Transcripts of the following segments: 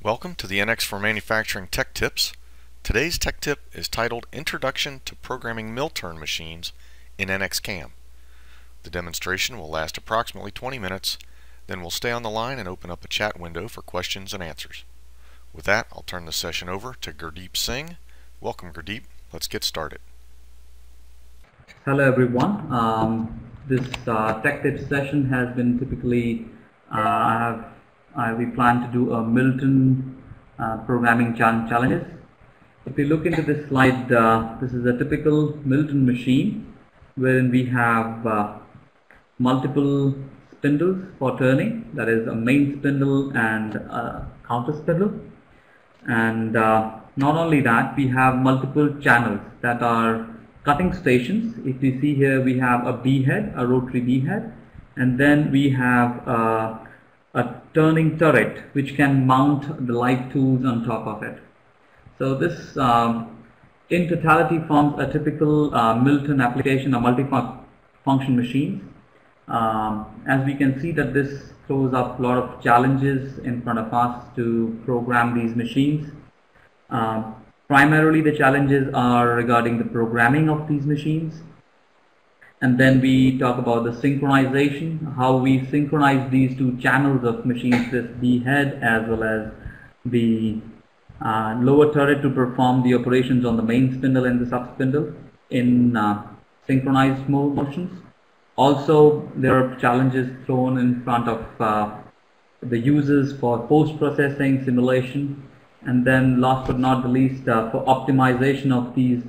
Welcome to the NX for Manufacturing Tech Tips. Today's tech tip is titled Introduction to Programming Mill Turn Machines in NX CAM. The demonstration will last approximately 20 minutes, then we'll stay on the line and open up a chat window for questions and answers. With that, I'll turn the session over to Gurdeep Singh. Welcome, Gurdeep. Let's get started. Hello everyone. This tech tip session has been typically we plan to do a Milton programming challenges. If you look into this slide, this is a typical Milton machine wherein we have multiple spindles for turning, that is a main spindle and a counter spindle. And not only that, we have multiple channels that are cutting stations. If you see here, we have a bead, a rotary bead, and then we have a turning turret which can mount the live tools on top of it. So this in totality forms a typical Milton application, a multi-function machine. As we can see that this throws up a lot of challenges in front of us to program these machines. Primarily the challenges are regarding the programming of these machines. And then we talk about the synchronization, how we synchronize these two channels of machines, this bead as well as the lower turret, to perform the operations on the main spindle and the sub spindle in synchronized motions. Also, there are challenges thrown in front of the users for post-processing, simulation, and then last but not the least for optimization of these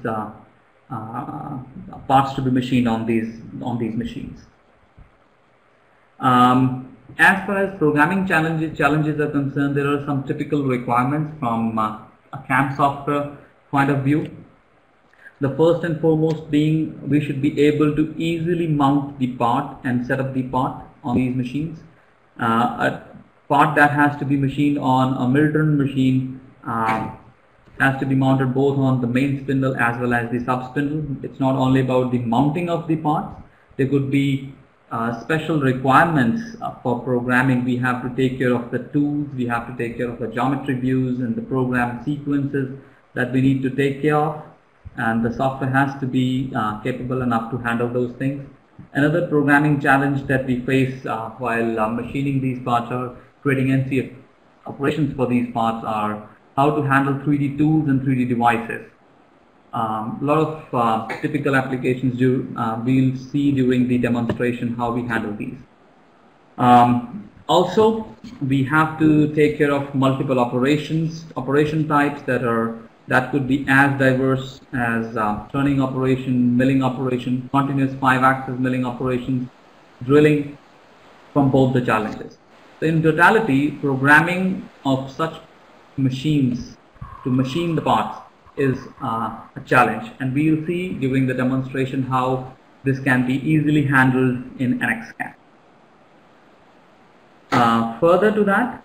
parts to be machined on these machines. As far as programming challenges are concerned, there are some typical requirements from a CAM software point of view. The first and foremost being, we should be able to easily mount the part and set up the part on these machines. A part that has to be machined on a Milton machine has to be mounted both on the main spindle as well as the sub spindle. It's not only about the mounting of the parts. There could be special requirements for programming. We have to take care of the tools, we have to take care of the geometry views and the program sequences that we need to take care of, and the software has to be capable enough to handle those things. Another programming challenge that we face while machining these parts or creating NC operations for these parts are how to handle 3D tools and 3D devices. A lot of typical applications we'll see during the demonstration how we handle these. Also, we have to take care of multiple operation types that could be as diverse as turning operation, milling operation, continuous 5-axis milling operations, drilling, from both the challenges. So in totality, programming of such machines to machine the parts is a challenge, and we will see during the demonstration how this can be easily handled in NX CAM. Further to that,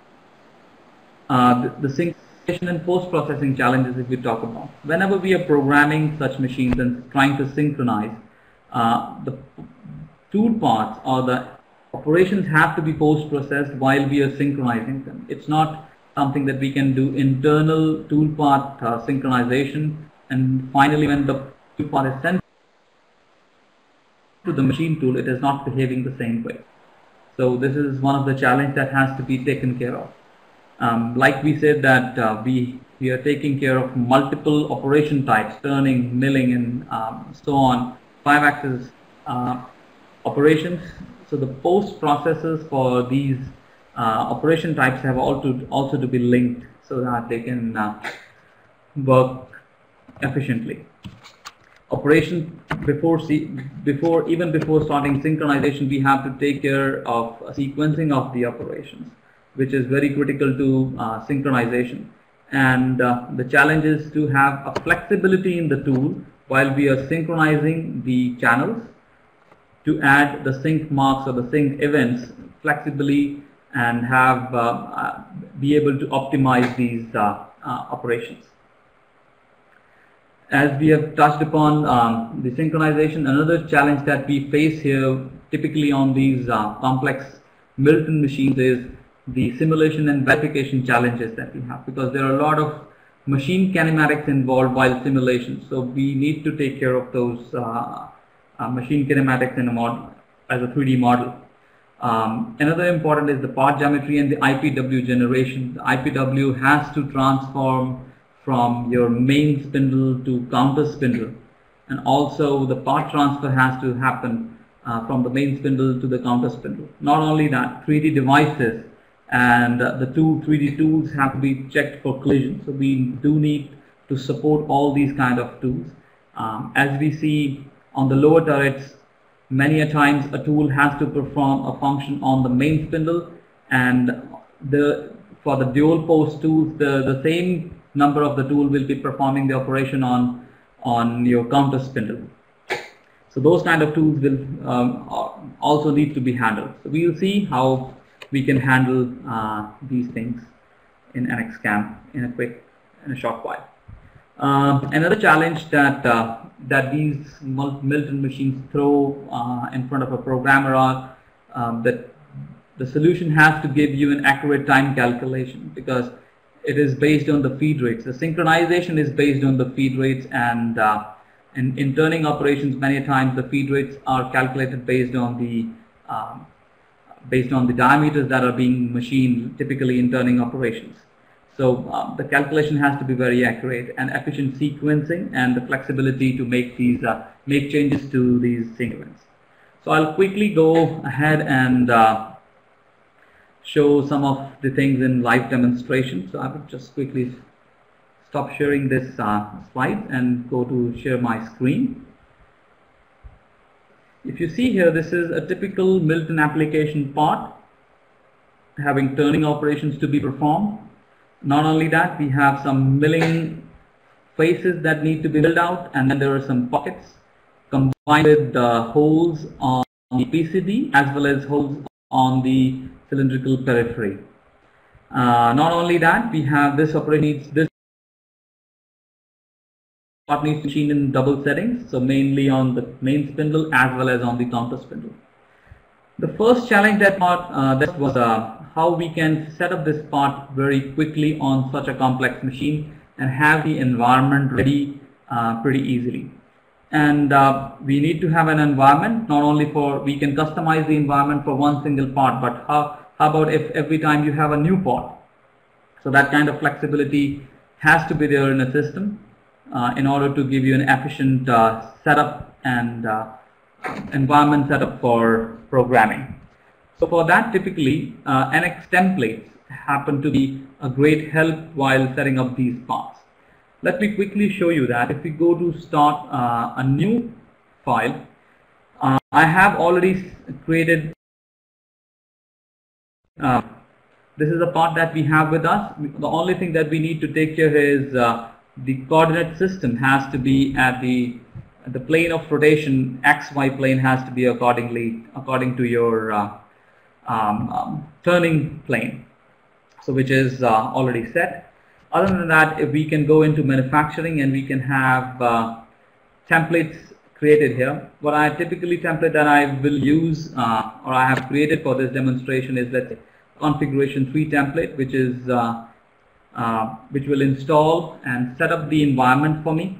the synchronization and post-processing challenges, if we talk about, whenever we are programming such machines and trying to synchronize, the tool parts or the operations have to be post-processed while we are synchronizing them. It's not something that we can do internal tool part synchronization, and finally when the tool part is sent to the machine tool, it is not behaving the same way. So this is one of the challenges that has to be taken care of. Like we said that we are taking care of multiple operation types, turning, milling, and so on, 5-axis operations. So the post processes for these operation types have also to be linked so that they can work efficiently. Operation even before starting synchronization, we have to take care of sequencing of the operations, which is very critical to synchronization. And the challenge is to have a flexibility in the tool while we are synchronizing the channels to add the sync marks or the sync events flexibly and have be able to optimize these operations. As we have touched upon the synchronization, another challenge that we face here typically on these complex Milton machines is the simulation and verification challenges that we have, because there are a lot of machine kinematics involved while simulation. So we need to take care of those machine kinematics in a model, as a 3D model. Another important is the part geometry and the IPW generation. The IPW has to transform from your main spindle to counter spindle, and also the part transfer has to happen from the main spindle to the counter spindle. Not only that, 3D devices and the two 3D tools have to be checked for collision. So we do need to support all these kind of tools. As we see on the lower turrets, many a times a tool has to perform a function on the main spindle, and for the dual post tools, the same number of the tool will be performing the operation on your counter spindle. So those kind of tools will also need to be handled. So we will see how we can handle these things in NXCAM in a short while. Another challenge that these Milton machines throw in front of a programmer are that the solution has to give you an accurate time calculation, because it is based on the feed rates. The synchronization is based on the feed rates, and in turning operations, many times the feed rates are calculated based on the diameters that are being machined, typically in turning operations. So the calculation has to be very accurate, and efficient sequencing and the flexibility to make these make changes to these sequences. So I'll quickly go ahead and show some of the things in live demonstration. So I will just quickly stop sharing this slide and go to share my screen. If you see here, this is a typical Milton application part having turning operations to be performed. Not only that, we have some milling faces that need to be milled out, and then there are some pockets combined with holes on the PCB as well as holes on the cylindrical periphery. Not only that, we have this operation needs this part needs to be machined in double settings, so mainly on the main spindle as well as on the counter spindle. The first challenge that was how we can set up this part very quickly on such a complex machine and have the environment ready pretty easily. And we need to have an environment, not only for, we can customize the environment for one single part, but how about if every time you have a new part? So that kind of flexibility has to be there in a system in order to give you an efficient setup and environment setup for programming. So for that, typically NX templates happen to be a great help while setting up these parts. Let me quickly show you that. If we go to start a new file, I have already created this is a part that we have with us. The only thing that we need to take care is the coordinate system has to be at the plane of rotation. XY plane has to be according to your turning plane, so which is already set. Other than that, if we can go into manufacturing and we can have templates created here. What I typically template that I will use or I have created for this demonstration is, let's say, configuration 3 template, which is which will install and set up the environment for me.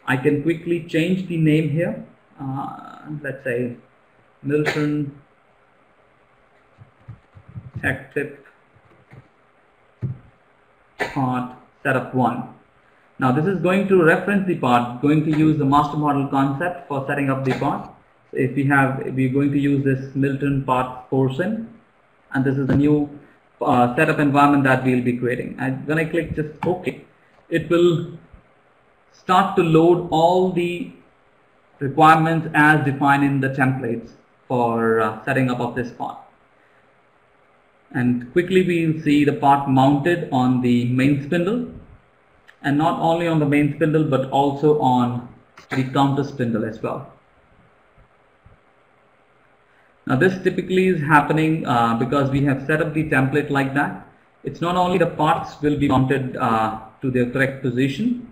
I can quickly change the name here. Let's say Milton Tech Tip Part Setup 1. Now this is going to reference the part, going to use the master model concept for setting up the part. So if we're going to use this Milton part portion, and this is the new setup environment that we'll be creating. And when I click just OK, it will start to load all the requirements as defined in the templates for setting up of this part. And quickly we will see the part mounted on the main spindle, and not only on the main spindle but also on the counter spindle as well. Now this typically is happening because we have set up the template like that. It's not only the parts will be mounted to their correct position.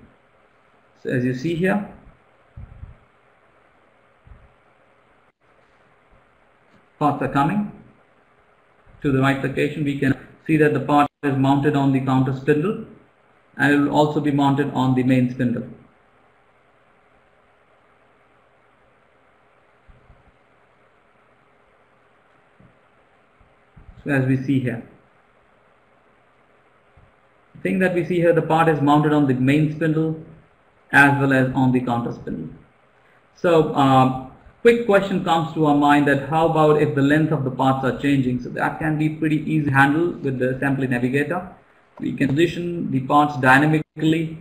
So as you see here, parts are coming. to the right location, we can see that the part is mounted on the counter spindle, and it will also be mounted on the main spindle. So as we see here, the thing that we see here, the part is mounted on the main spindle as well as on the counter spindle. So quick question comes to our mind, that how about if the length of the parts are changing? So that can be pretty easy to handle with the assembly navigator. We can position the parts dynamically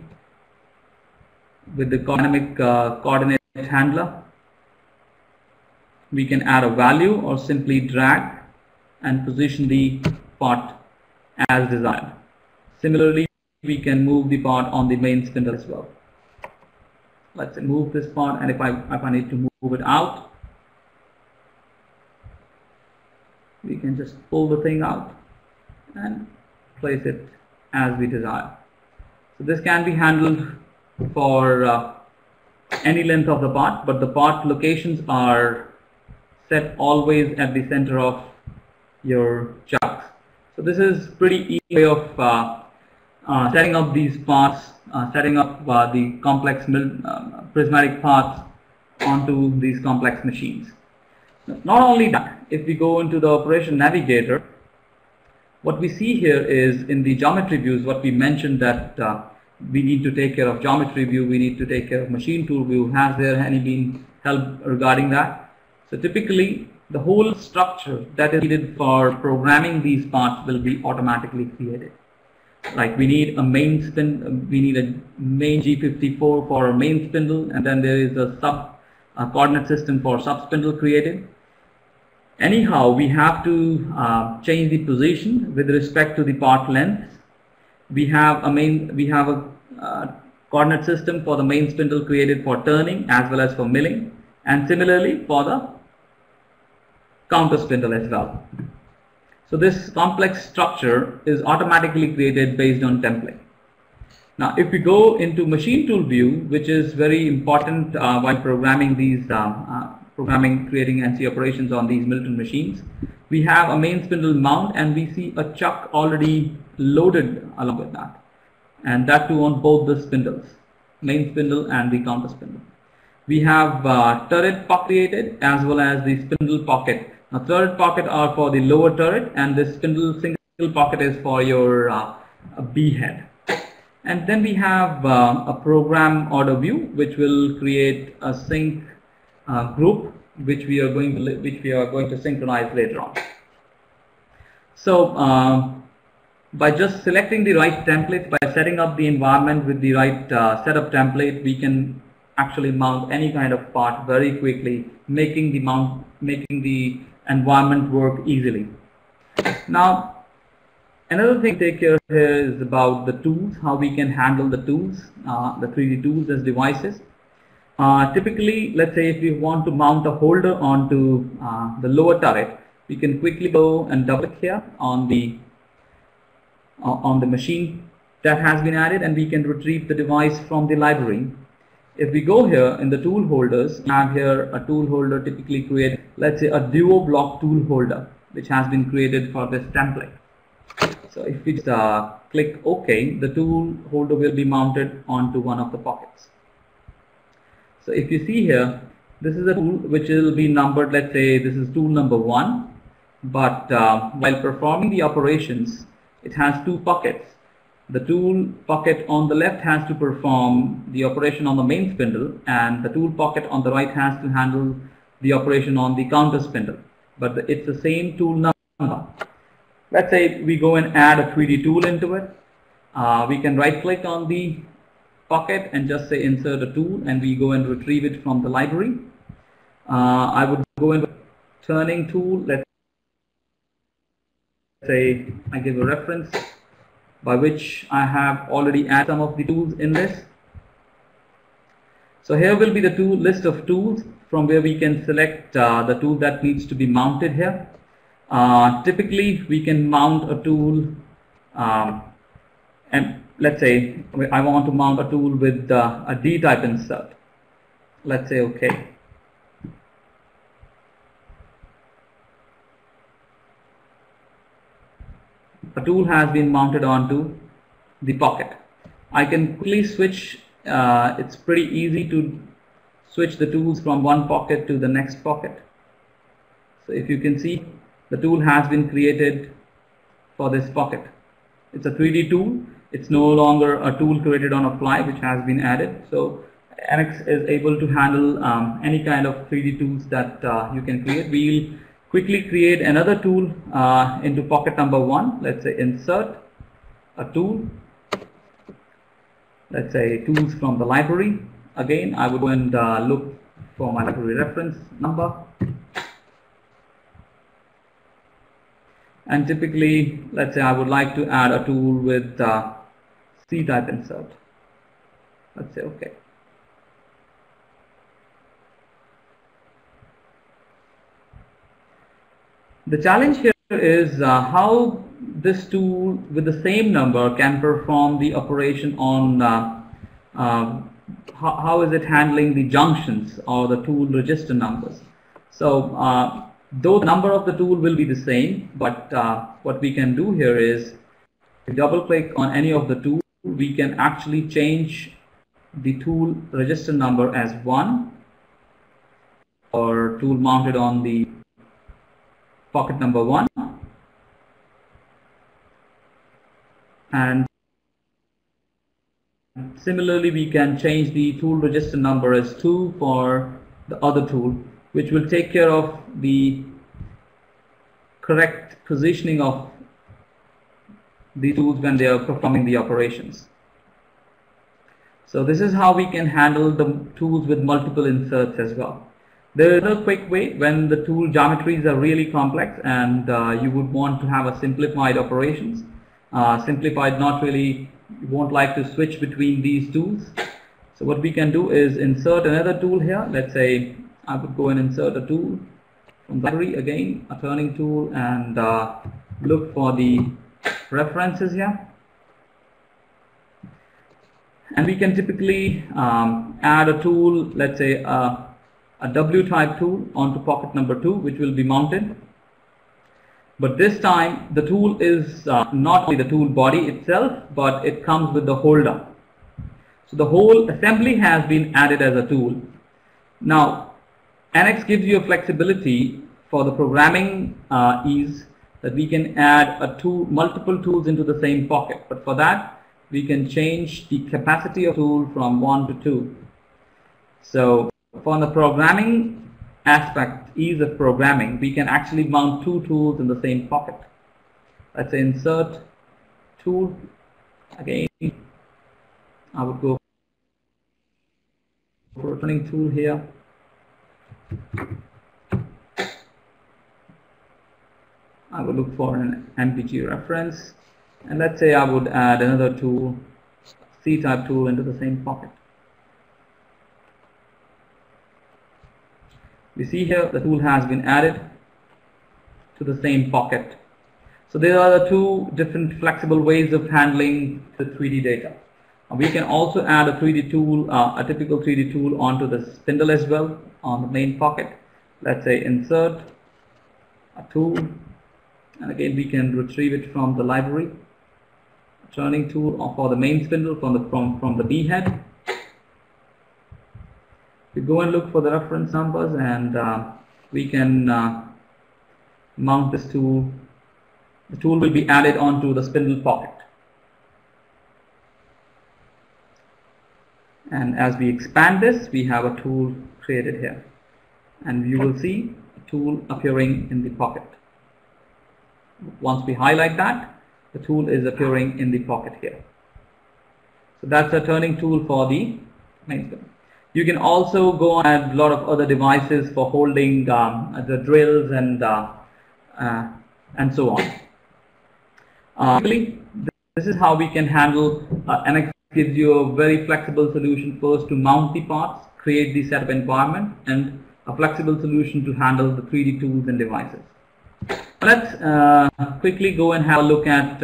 with the dynamic coordinate handler. We can add a value or simply drag and position the part as desired. Similarly, we can move the part on the main spindle as well. Let's say move this part, and if I need to move it out, we can just pull the thing out and place it as we desire. So this can be handled for any length of the part, but the part locations are set always at the center of your chucks. So this is pretty easy way of setting up these parts, setting up the complex prismatic parts onto these complex machines. Not only that, if we go into the operation navigator, what we see here is in the geometry views, what we mentioned, that we need to take care of geometry view, we need to take care of machine tool view. Has there any been help regarding that? So typically the whole structure that is needed for programming these parts will be automatically created. Like we need a main we need a main G54 for a main spindle, and then there is a coordinate system for sub spindle created. Anyhow, we have to change the position with respect to the part length. We have a coordinate system for the main spindle created for turning as well as for milling, and similarly for the counter spindle as well. So this complex structure is automatically created based on template. Now if we go into machine tool view, which is very important while programming these creating NC operations on these Milton machines, we have a main spindle mount, and we see a chuck already loaded along with that, and that too on both the spindles, main spindle and the counter spindle. We have turret pocket created as well as the spindle pocket. Now turret pocket are for the lower turret, and this spindle single pocket is for your B head. And then we have a program order view, which will create a sync group, which we are going to synchronize later on. So by just selecting the right template, by setting up the environment with the right setup template, we can actually mount any kind of part very quickly, making the environment work easily. Now another thing to take care of here is about the tools, how we can handle the tools, the 3D tools as devices. Typically, let's say if we want to mount a holder onto the lower turret, we can quickly go and double click here on the machine that has been added, and we can retrieve the device from the library. If we go here in the tool holders, we have here a tool holder typically created, let's say a duo block tool holder, which has been created for this template. So if we just click OK, the tool holder will be mounted onto one of the pockets. So if you see here, this is a tool which will be numbered, let's say this is tool number 1, but while performing the operations, it has two pockets. The tool pocket on the left has to perform the operation on the main spindle, and the tool pocket on the right has to handle the operation on the counter spindle, but it's the same tool number. Let's say we go and add a 3D tool into it. We can right click on the pocket and just say insert a tool, and we go and retrieve it from the library. I would go into turning tool. Let's say I give a reference by which I have already added some of the tools in this. So here will be the list of tools from where we can select the tool that needs to be mounted here. Typically we can mount a tool, and let's say I want to mount a tool with a D type insert. Let's say OK. a tool has been mounted onto the pocket. I can quickly switch, it's pretty easy to switch the tools from one pocket to the next pocket. So if you can see, the tool has been created for this pocket. It's a 3D tool. It's no longer a tool created on a fly which has been added. So NX is able to handle any kind of 3D tools that you can create. We'll quickly create another tool into pocket number 1. Let's say insert a tool. Let's say tools from the library. Again, I would go and look for my library reference number. And typically, let's say I would like to add a tool with C-type insert. Let's say OK. The challenge here is how this tool with the same number can perform the operation on how is it handling the junctions or the tool register numbers. So though the number of the tool will be the same, but what we can do here is if we double click on any of the tools, we can actually change the tool register number as 1 or tool mounted on the pocket number 1, and similarly we can change the tool register number as 2 for the other tool, which will take care of the correct positioning of the tools when they are performing the operations. So this is how we can handle the tools with multiple inserts as well. There is a quick way when the tool geometries are really complex and you would want to have a simplified operations. Simplified, not really, you won't like to switch between these tools. So what we can do is insert another tool here. Let's say I would go and insert a tool from the library, again a turning tool, and look for the references here. And we can typically add a tool, let's say a W-type tool onto pocket number 2, which will be mounted. But this time the tool is not only the tool body itself, but it comes with the holder. So the whole assembly has been added as a tool. Now NX gives you a flexibility for the programming ease that we can add multiple tools into the same pocket. But for that, we can change the capacity of tool from 1 to 2. So for the programming aspect, ease of programming, we can actually mount 2 tools in the same pocket. Let's say insert tool. Again, I would go for a turning tool here. I would look for an MPG reference, and let's say I would add another tool, C-type tool, into the same pocket. We see here the tool has been added to the same pocket. So there are the 2 different flexible ways of handling the 3D data. We can also add a 3D tool, a typical 3D tool onto the spindle as well on the main pocket. Let's say insert a tool, and again we can retrieve it from the library. A turning tool for the main spindle from the B head. We go and look for the reference numbers, and we can mount this tool. The tool will be added onto the spindle pocket. And as we expand this, we have a tool created here. And you will see a tool appearing in the pocket. Once we highlight that, the tool is appearing in the pocket here. So that's a turning tool for the main spindle. You can also go on and add a lot of other devices for holding the drills and so on. This is how we can handle. NX gives you a very flexible solution first to mount the parts, create the setup environment, and a flexible solution to handle the 3D tools and devices. Let's quickly go and have a look at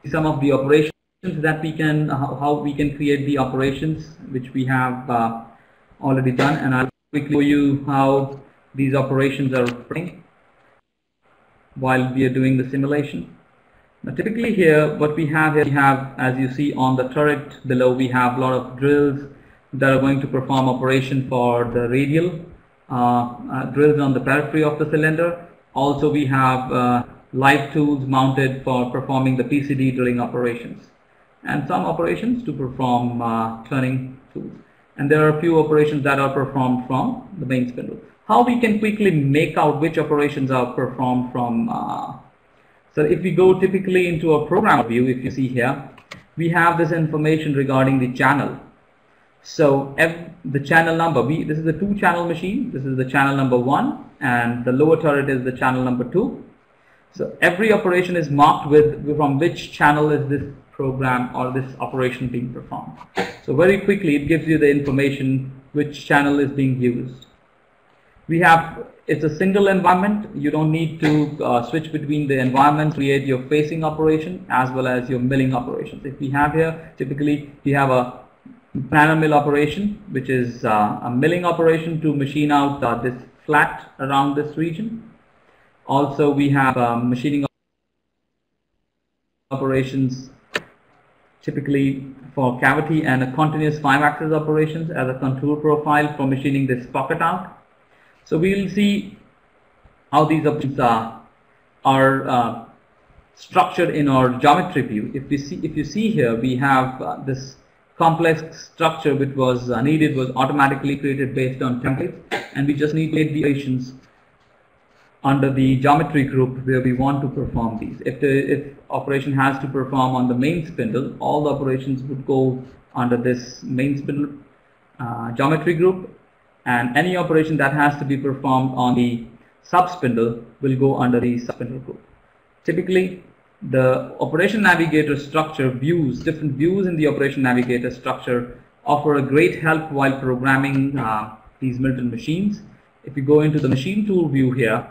some of the operations that we can, how we can create the operations which we have already done, and I'll quickly show you how these operations are running while we are doing the simulation. Now, typically here, what we have here, we have, as you see on the turret below, we have a lot of drills that are going to perform operation for the radial drills on the periphery of the cylinder. Also, we have live tools mounted for performing the PCD drilling operations, and some operations to perform turning tools. And there are a few operations that are performed from the main spindle. How we can quickly make out which operations are performed from so if we go typically into a program view, if you see here, we have this information regarding the channel. So the channel number, this is a 2-channel machine, this is the channel number 1, and the lower turret is the channel number 2. So every operation is marked with from which channel is this program or this operation being performed. So very quickly it gives you the information which channel is being used. It's a single environment. You don't need to switch between the environments, create your facing operation as well as your milling operations. If we have here, typically we have a planar mill operation, which is a milling operation to machine out this flat around this region. Also, we have machining operations typically for cavity and a continuous 5-axis operations as a contour profile for machining this pocket out. So we will see how these options are structured in our geometry view. If you see here, we have this complex structure which was needed was automatically created based on templates, and we just need to make the operations under the geometry group where we want to perform these. If operation has to perform on the main spindle, all the operations would go under this main spindle geometry group, and any operation that has to be performed on the sub-spindle will go under the sub-spindle group. Typically, the operation navigator structure views, different views in the operation navigator structure offer a great help while programming these Milton machines. If you go into the machine tool view here,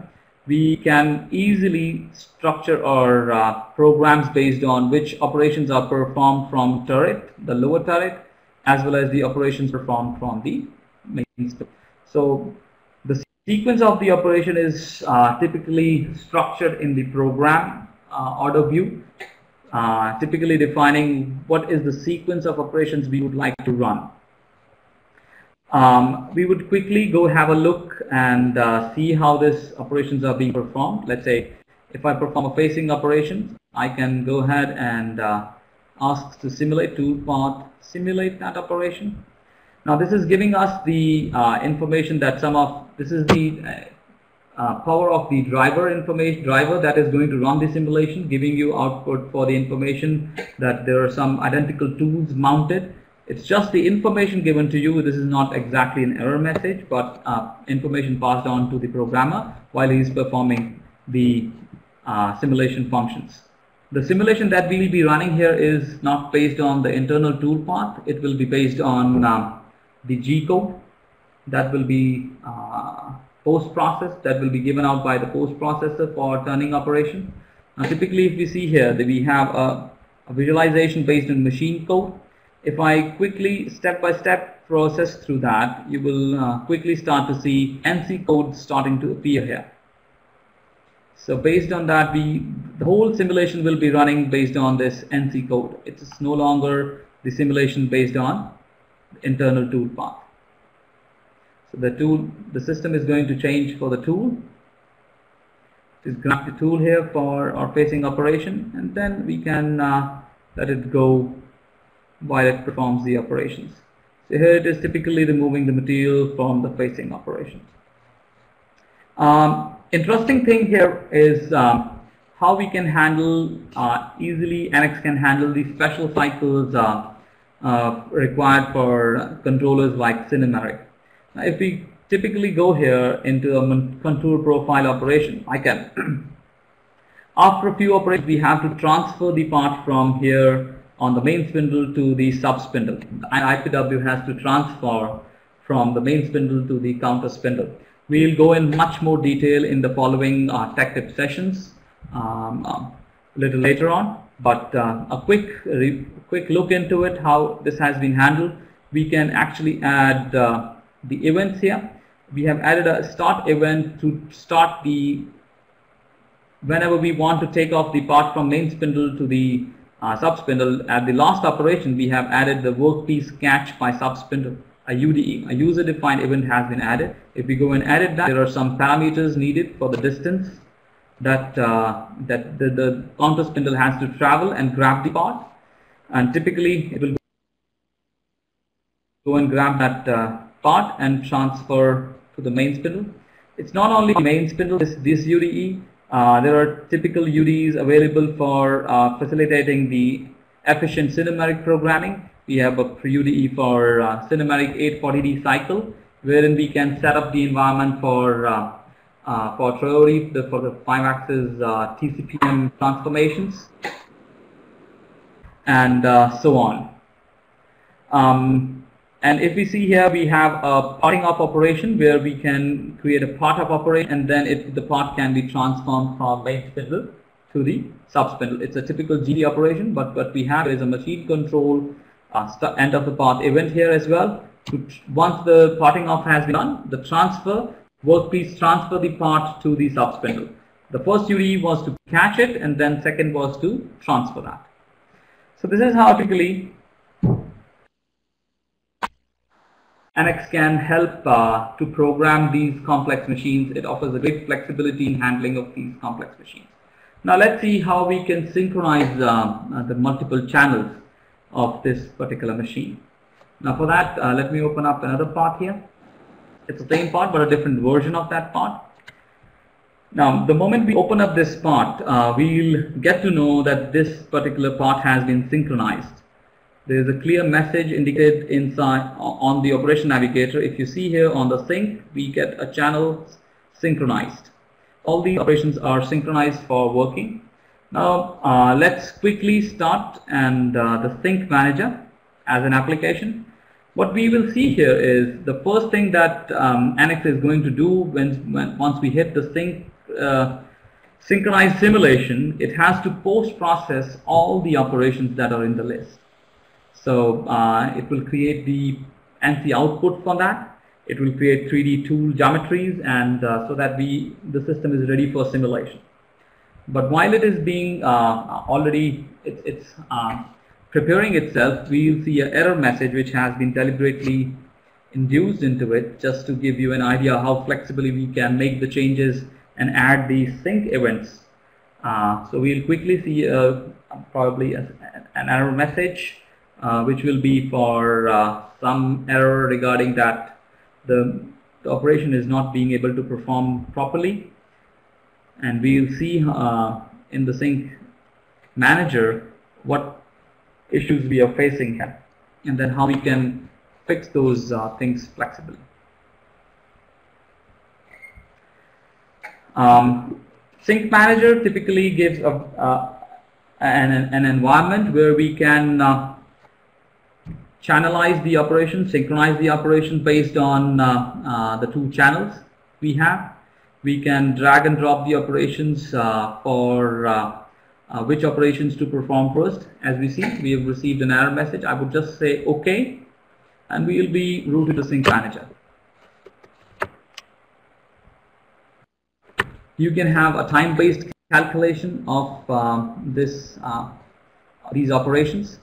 we can easily structure our programs based on which operations are performed from turret, the lower turret, as well as the operations performed from the main spindle. So the sequence of the operation is typically structured in the program order view, typically defining what is the sequence of operations we would like to run. We would quickly go have a look and see how these operations are being performed. Let's say if I perform a facing operation, I can go ahead and ask to simulate toolpath, simulate that operation. Now this is giving us the information that this is the power of the driver that is going to run the simulation, giving you output for the information that there are some identical tools mounted. It's just the information given to you. This is not exactly an error message, but information passed on to the programmer while he is performing the simulation functions. The simulation that we will be running here is not based on the internal toolpath. It will be based on the G code that will be post-processed, that will be given out by the post-processor for turning operation. Now typically if we see here that we have a visualization based on machine code. If I quickly step-by-step process through that, you will quickly start to see NC code starting to appear here. So based on that, the whole simulation will be running based on this NC code. It's no longer the simulation based on internal toolpath. So the system is going to change for the tool. Just grab the tool here for our facing operation, and then we can let it go while it performs the operations. So here it is typically removing the material from the facing operations. Interesting thing here is how we can handle easily. NX can handle the special cycles required for controllers like Cinematic. Now, if we typically go here into a contour profile operation, I can after a few operations we have to transfer the part from here on the main spindle to the sub spindle, and IPW has to transfer from the main spindle to the counter spindle. We'll go in much more detail in the following tech tip sessions a little later on, but a quick look into it, how this has been handled. We can actually add the events here. We have added a start event to start the whenever we want to take off the part from main spindle to the sub spindle, at the last operation we have added the workpiece catch by sub spindle, a UDE, a user defined event has been added. If we go and edit that, there are some parameters needed for the distance that the counter spindle has to travel and grab the part, and typically it will go and grab that part and transfer to the main spindle. It's not only main spindle, this UDE. There are typical UDEs available for facilitating the efficient cinematic programming. We have a UDE for cinematic 840D cycle, wherein we can set up the environment for Triori, for the 5-axis TCPM transformations, and so on. And if we see here, we have a parting off operation where we can create a part of operation, and then the part can be transformed from main spindle to the sub spindle. It's a typical GD operation, but what we have is a machine control end of the part event here as well. Once the parting off has been done, the workpiece transfer the part to the sub spindle. The first UDE was to catch it, and then second was to transfer that. So this is how typically NX can help to program these complex machines. It offers a great flexibility in handling of these complex machines. Now let's see how we can synchronize the multiple channels of this particular machine. Now for that, let me open up another part here. It's the same part but a different version of that part. Now the moment we open up this part, we'll get to know that this particular part has been synchronized. There is a clear message indicated inside on the operation navigator. If you see here on the sync, we get a channel synchronized. All these operations are synchronized for working. Now let's quickly start and the sync manager as an application. What we will see here is the first thing that NX is going to do once we hit the synchronized simulation, it has to post-process all the operations that are in the list. So it will create the ANSI output for that. It will create 3D tool geometries, and so that the system is ready for simulation. But while it is being it's preparing itself, we will see an error message which has been deliberately induced into it, just to give you an idea how flexibly we can make the changes and add these sync events. So we'll quickly see probably an error message, which will be for some error regarding that the operation is not being able to perform properly. And we will see in the sync manager what issues we are facing here, and then how we can fix those things flexibly. Sync manager typically gives an environment where we can channelize the operation, synchronize the operation based on the two channels we have. We can drag and drop the operations for which operations to perform first. As we see, we have received an error message. I would just say OK, and we will be routed to sync manager. You can have a time-based calculation of these operations.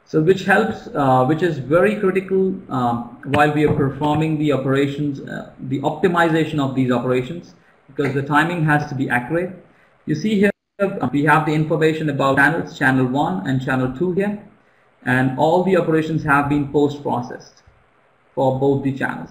So which helps, which is very critical while we are performing the operations, the optimization of these operations, because the timing has to be accurate. You see here we have the information about channels, channel 1 and channel 2 here, and all the operations have been post-processed for both the channels.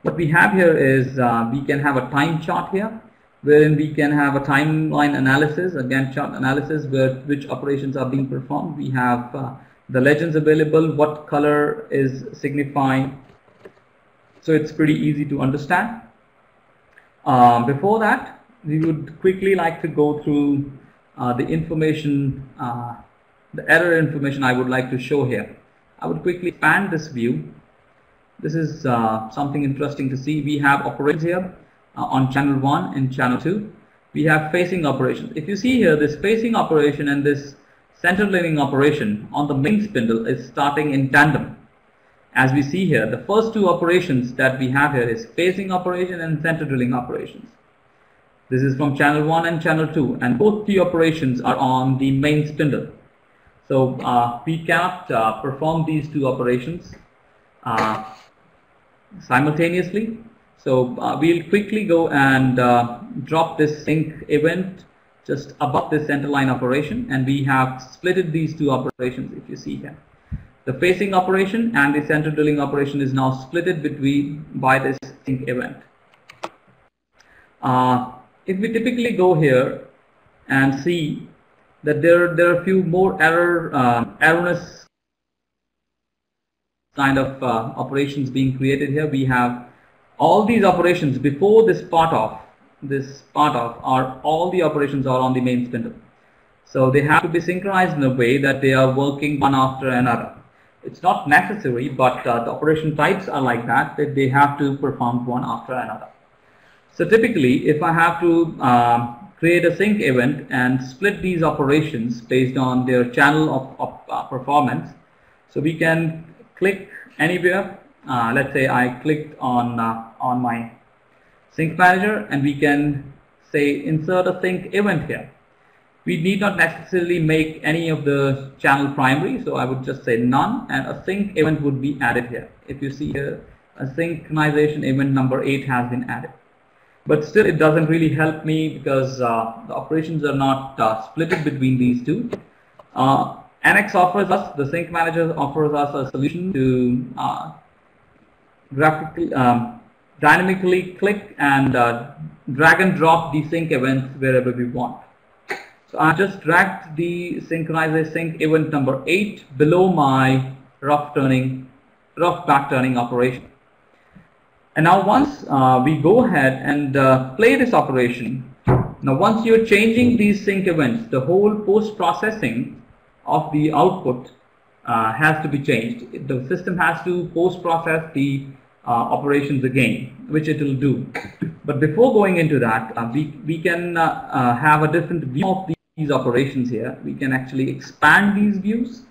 What we have here is we can have a time chart here, wherein we can have a timeline analysis, a Gantt chart analysis, which operations are being performed. We have the legends available, what color is signifying, so it's pretty easy to understand. Before that, we would quickly like to go through the information, the error information I would like to show here. I would quickly expand this view. This is something interesting to see. We have operations here on channel 1 and channel 2. We have facing operations. If you see here, this facing operation and this center leaning operation on the main spindle is starting in tandem. As we see here, the first two operations that we have here is facing operation and center drilling operations. This is from channel 1 and channel 2, and both the operations are on the main spindle. So we cannot perform these two operations simultaneously. So we'll quickly go and drop this sync event just above this centerline operation, and we have splitted these two operations. If you see here, the facing operation and the center drilling operation is now splitted by this sync event. If we typically go here and see that there are a few more erroneous kind of operations being created here. We have all these operations before this part of are all the operations are on the main spindle. So they have to be synchronized in a way that they are working one after another. It's not necessary, but the operation types are like that they have to perform one after another. So typically, if I have to create a sync event and split these operations based on their channel of performance, so we can click anywhere. Let's say I clicked on my sync manager, and we can say insert a sync event here. We need not necessarily make any of the channel primary, so I would just say none, and a sync event would be added here. If you see here, a synchronization event number 8 has been added. But still, it doesn't really help me because the operations are not splitted between these two. NX offers us, the sync manager offers us a solution to dynamically click and drag and drop the sync events wherever we want. So I just dragged the synchronization sync event number 8 below my rough back turning operation. And now once we go ahead and play this operation, now once you're changing these sync events, the whole post-processing of the output has to be changed. The system has to post-process the operations again, which it will do. But before going into that, we can have a different view of these operations here. We can actually expand these views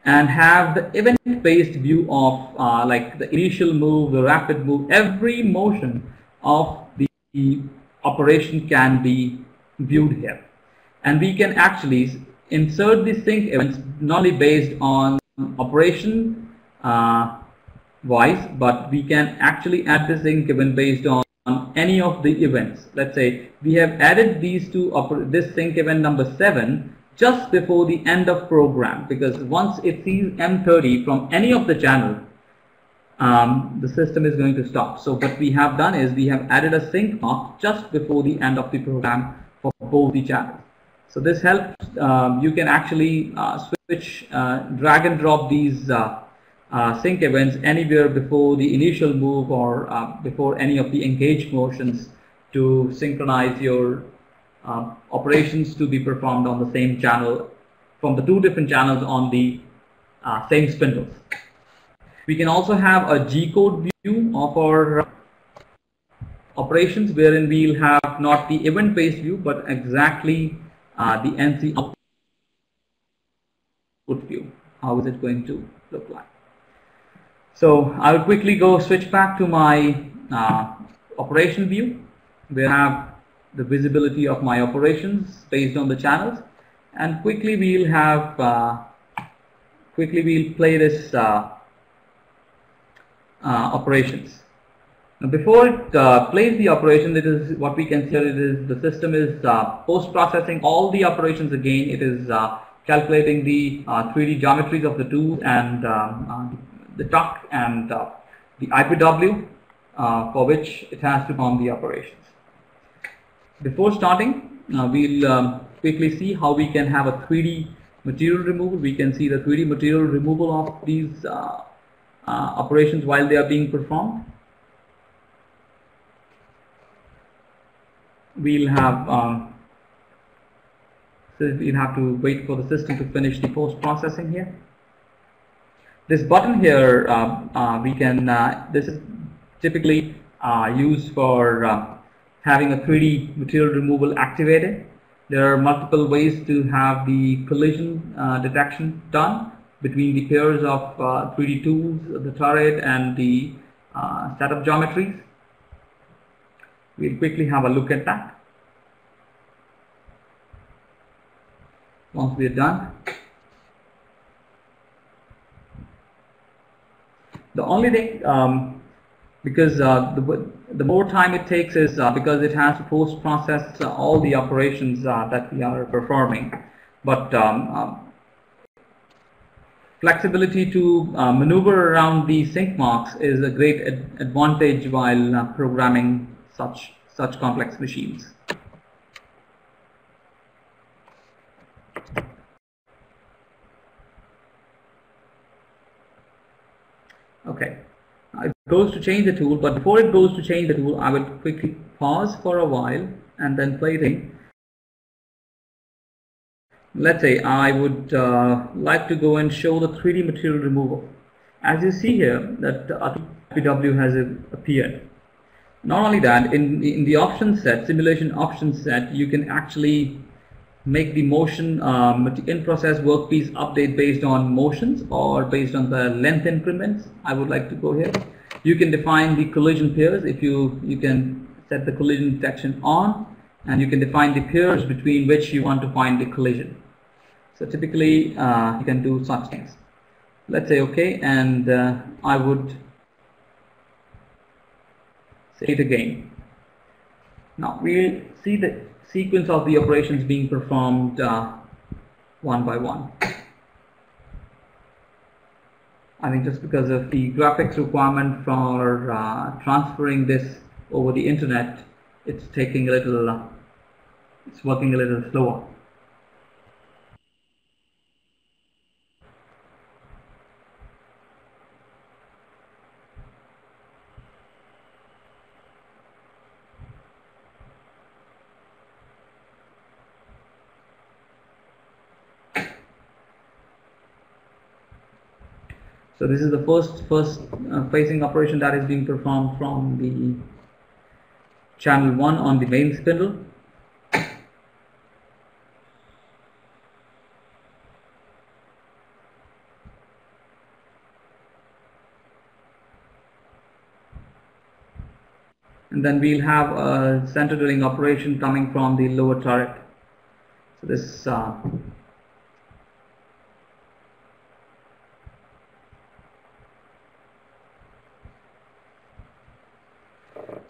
and have the event-based view of like the initial move, the rapid move, every motion of the operation can be viewed here. And we can actually insert the sync events not only based on operation wise, but we can actually add the sync event based on any of the events. Let's say we have added these this sync event number 7 just before the end of program, because once it sees M30 from any of the channels, the system is going to stop. So what we have done is we have added a sync mark just before the end of the program for both the channels. So this helps. You can actually switch, drag and drop these sync events anywhere before the initial move or before any of the engaged motions to synchronize your operations to be performed on the same channel from the two different channels on the same spindles. We can also have a G-code view of our operations, wherein we'll have not the event-based view but exactly the NC output view. How is it going to look like? So I'll quickly switch back to my operation view, where I have the visibility of my operations based on the channels, and quickly we'll play this operations. Now before it plays the operation, it is what we can see here. It is the system is post-processing all the operations again. It is calculating the 3D geometries of the tools and the tuck and the IPW for which it has to perform the operations. Before starting, we'll quickly see how we can have a 3D material removal. We can see the 3D material removal of these operations while they are being performed. We'll have so we'll have to wait for the system to finish the post-processing here. This button here, this is typically used for having a 3D material removal activated. There are multiple ways to have the collision detection done between the pairs of 3D tools, the turret and the setup geometries. We'll quickly have a look at that once we are done. The only thing, because the more time it takes is because it has to post-process all the operations that we are performing. But flexibility to maneuver around the sync marks is a great advantage while programming such complex machines. Okay, it goes to change the tool, but before it goes to change the tool, I will quickly pause for a while and then play it in. Let's say I would like to go and show the 3D material removal. As you see here, that PW has appeared. Not only that, in the option set, simulation option set, you can actually make the motion in process workpiece update based on motions or based on the length increments. I would like to go here. You can define the collision pairs. If you can set the collision detection on, and you can define the pairs between which you want to find the collision. So typically you can do such things. Let's say okay, and I would say it again. Now we'll see the sequence of the operations being performed one by one. I think just because of the graphics requirement for transferring this over the internet, it's taking a little, it's working a little slower. So this is the first facing operation that is being performed from the channel 1 on the main spindle. And then we'll have a center drilling operation coming from the lower turret. So this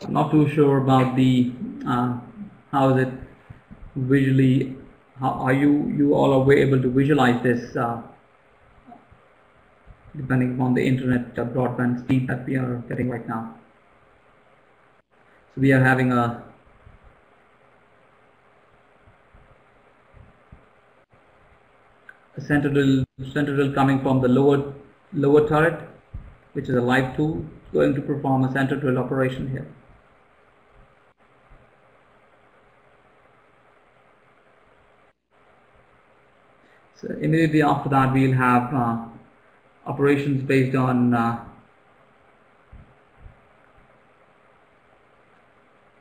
I'm not too sure about the how is it visually, how are you all are able to visualize this depending upon the internet broadband speed that we are getting right now. So we are having a center drill coming from the lower turret, which is a live tool, going to perform a center drill operation here. So immediately after that, we'll have operations based on a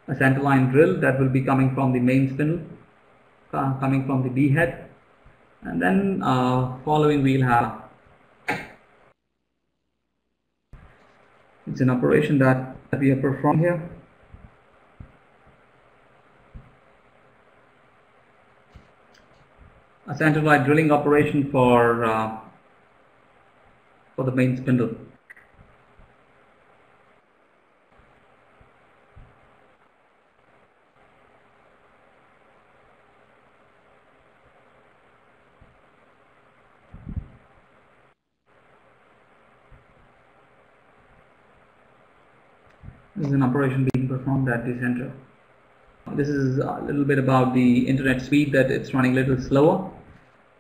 centerline drill that will be coming from the main spindle, coming from the B head, and then following we'll have, it's an operation that we have performed here. A centerline drilling operation for the main spindle. This is an operation being performed at the center. This is a little bit about the internet speed, that it's running a little slower.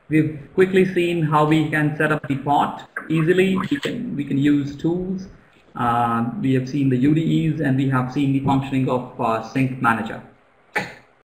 We've quickly seen how we can set up the pot easily. We can use tools. We have seen the UDEs, and we have seen the functioning of Sync Manager.